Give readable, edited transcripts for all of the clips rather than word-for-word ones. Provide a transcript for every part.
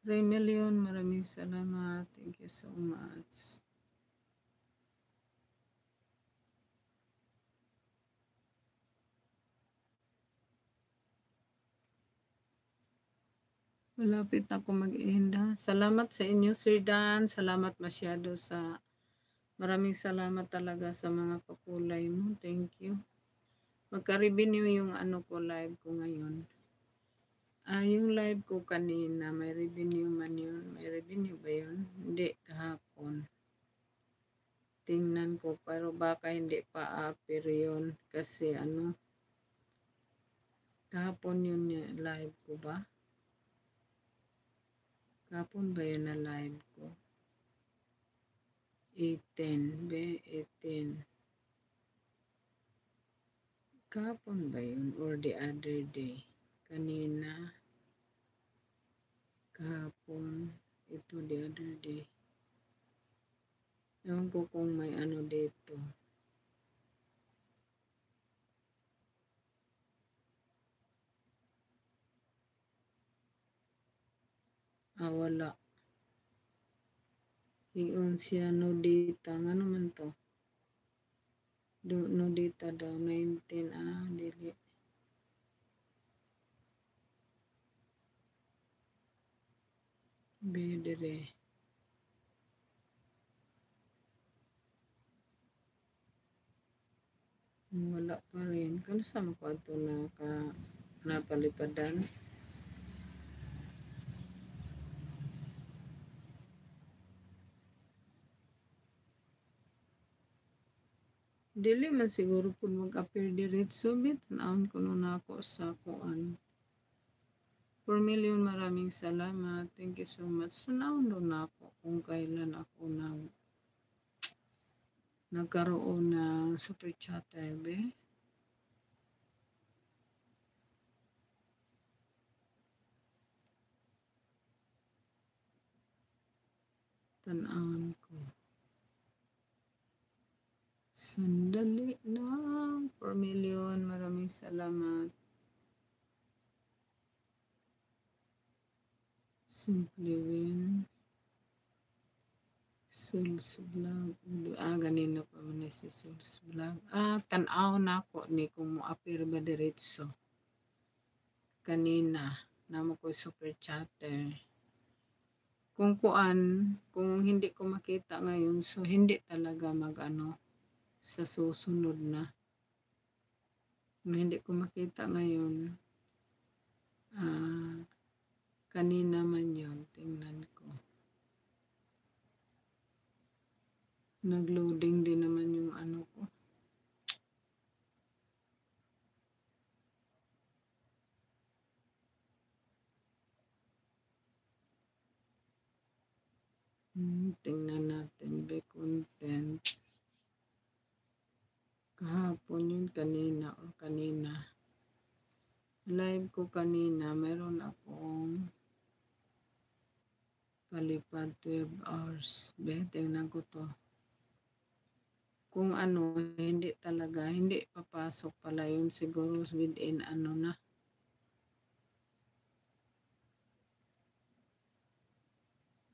3 million, maraming salamat. Thank you so much. Malapit na ako mag-end ha. Salamat sa inyo, Sir Dan. Salamat masyado sa... Maraming salamat talaga sa mga pakulay mo. Thank you. Magka-revenue yung ano ko, live ko ngayon. Yung live ko kanina, may revenue man yun. May revenue ba yun? Hindi, kahapon. Tingnan ko, pero baka hindi pa appear yun. Kasi ano, kahapon yun live ko ba? Kahapon ba yun na live ko? 18, be, 18. Kahapon ba yun? Or the other day? Kanina, kahapon, ito the other day. Ewan ko kung may ano dito. Wala. Ingon siya, no data. Nga naman to? No data daw, 19. Dili. Bedere. Wala pa rin. Kalusa mo pa ito napalipadan? Dili man siguro po mag-appear diretso. Bitanawon ko nun ako sa kuan. 4 million, maraming salamat. Thank you so much. Sanawon doon ako kung kailan ako nagkaroon ng super chatter, be. Tanawon ko. Sandali lang. 4 million, maraming salamat. Simply Win. Souls Vlog. Ganino pa man si Souls Vlog. Tanaw na ako ni kung mo appear ba diretso. Kanina, namo ko super chatter. Kung hindi ko makita ngayon, so hindi talaga mag-ano sa susunod na. Kung hindi ko makita ngayon, kanina man yun, tingnan ko. Nag-loading din naman yung ano ko. Tingnan natin, be content. Kahapon yun, kanina or kanina. Live ko kanina, meron akong palipad 12 hours. Be, tingnan ko to. Kung ano, hindi talaga, hindi papasok pala yun siguro within ano na.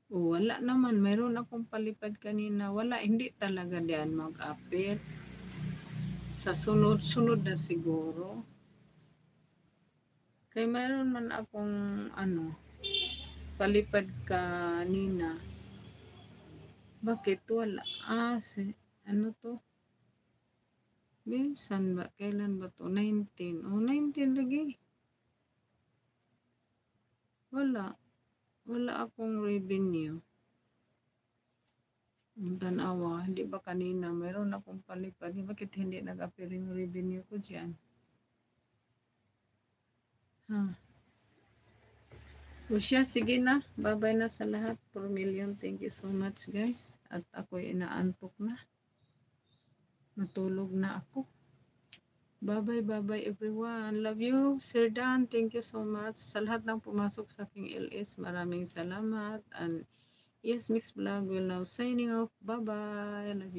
Wala naman, meron akong palipad kanina. Wala, hindi talaga diyan mag-appear. Sa sunod-sunod na siguro. Kaya meron man akong palipad kanina. Bakit wala? Ano to? Minsan ba? Kailan ba to? 19. 19 lagi. Wala. Wala akong revenue. Ang tanawa, hindi ba kanina meron akong palipad? Bakit hindi nag-appear yung revenue ko dyan? O siya, sige na. Bye-bye na sa lahat. 4 million. Thank you so much, guys. At ako'y inaantok na. Natulog na ako. Bye-bye everyone. Love you, Sir Dan. Thank you so much. Sa lahat ng pumasok sa aking LS, maraming salamat. And yes, Mix Vlog will now signing off. Bye-bye. Love you.